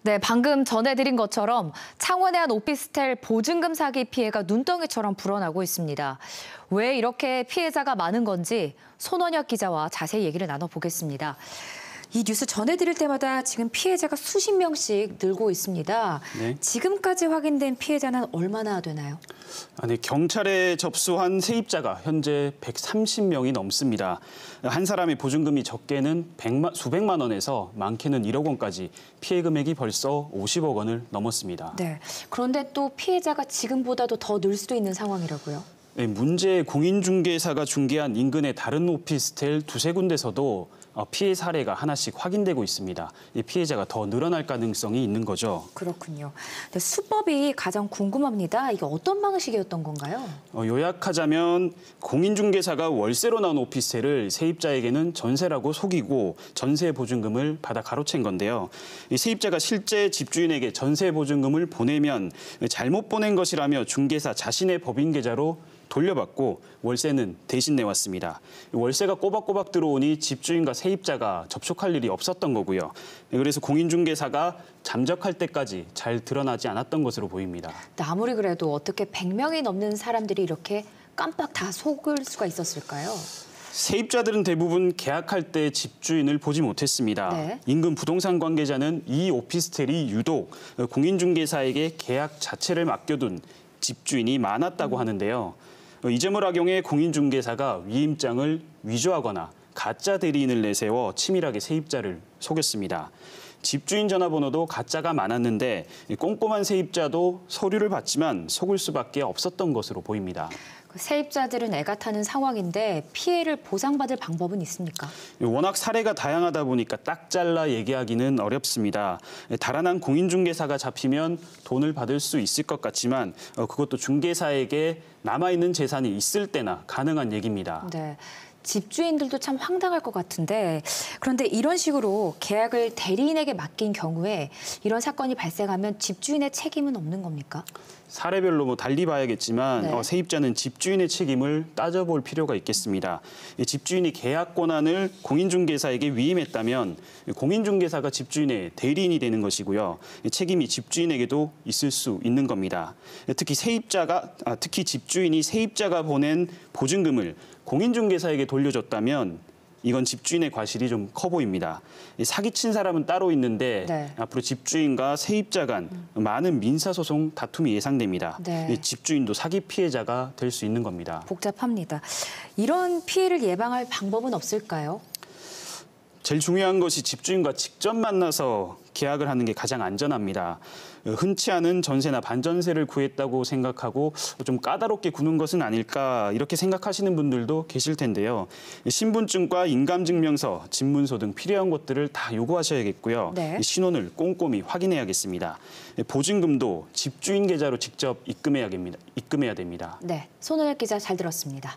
네, 방금 전해드린 것처럼 창원의 한 오피스텔 보증금 사기 피해가 눈덩이처럼 불어나고 있습니다. 왜 이렇게 피해자가 많은 건지 손원혁 기자와 자세히 얘기를 나눠보겠습니다. 이 뉴스 전해드릴 때마다 지금 피해자가 수십 명씩 늘고 있습니다. 네. 지금까지 확인된 피해자는 얼마나 되나요? 네, 경찰에 접수한 세입자가 현재 130명이 넘습니다. 한 사람의 보증금이 적게는 수백만 원에서 많게는 1억 원까지 피해 금액이 벌써 50억 원을 넘었습니다. 네, 그런데 또 피해자가 지금보다도 더 늘 수도 있는 상황이라고요? 네, 문제 공인중개사가 중개한 인근의 다른 오피스텔 두세 군데서도 피해 사례가 하나씩 확인되고 있습니다. 이 피해자가 더 늘어날 가능성이 있는 거죠. 그렇군요. 근데 수법이 가장 궁금합니다. 이게 어떤 방식이었던 건가요? 요약하자면 공인중개사가 월세로 나온 오피스텔을 세입자에게는 전세라고 속이고 전세 보증금을 받아 가로챈 건데요. 이 세입자가 실제 집주인에게 전세 보증금을 보내면 잘못 보낸 것이라며 중개사 자신의 법인 계좌로 돌려받고 월세는 대신 내왔습니다. 월세가 꼬박꼬박 들어오니 집주인과 세입자가 접촉할 일이 없었던 거고요. 그래서 공인중개사가 잠적할 때까지 잘 드러나지 않았던 것으로 보입니다. 아무리 그래도 어떻게 100명이 넘는 사람들이 이렇게 깜빡 다 속을 수가 있었을까요? 세입자들은 대부분 계약할 때 집주인을 보지 못했습니다. 네. 인근 부동산 관계자는 이 오피스텔이 유독 공인중개사에게 계약 자체를 맡겨둔 집주인이 많았다고 하는데요. 이 점을 악용해 공인중개사가 위임장을 위조하거나 가짜 대리인을 내세워 치밀하게 세입자를 속였습니다. 집주인 전화번호도 가짜가 많았는데 꼼꼼한 세입자도 서류를 받지만 속을 수밖에 없었던 것으로 보입니다. 세입자들은 애가 타는 상황인데 피해를 보상받을 방법은 있습니까? 워낙 사례가 다양하다 보니까 딱 잘라 얘기하기는 어렵습니다. 달아난 공인중개사가 잡히면 돈을 받을 수 있을 것 같지만 그것도 중개사에게 남아있는 재산이 있을 때나 가능한 얘기입니다. 네. 집주인들도 참 황당할 것 같은데 그런데 이런 식으로 계약을 대리인에게 맡긴 경우에 이런 사건이 발생하면 집주인의 책임은 없는 겁니까? 사례별로 달리 봐야겠지만 네. 세입자는 집주인의 책임을 따져볼 필요가 있겠습니다. 집주인이 계약 권한을 공인중개사에게 위임했다면 공인중개사가 집주인의 대리인이 되는 것이고요. 책임이 집주인에게도 있을 수 있는 겁니다. 특히 집주인이 세입자가 보낸 보증금을 공인중개사에게 돌려줬다면 이건 집주인의 과실이 좀 커 보입니다. 사기친 사람은 따로 있는데 네. 앞으로 집주인과 세입자 간 많은 민사소송 다툼이 예상됩니다. 네. 집주인도 사기 피해자가 될 수 있는 겁니다. 복잡합니다. 이런 피해를 예방할 방법은 없을까요? 제일 중요한 것이 집주인과 직접 만나서 계약을 하는 게 가장 안전합니다. 흔치 않은 전세나 반전세를 구했다고 생각하고 좀 까다롭게 구는 것은 아닐까 이렇게 생각하시는 분들도 계실 텐데요. 신분증과 인감증명서, 집문서 등 필요한 것들을 다 요구하셔야겠고요. 네. 신원을 꼼꼼히 확인해야겠습니다. 보증금도 집주인 계좌로 직접 입금해야 됩니다. 네, 손원혁 기자 잘 들었습니다.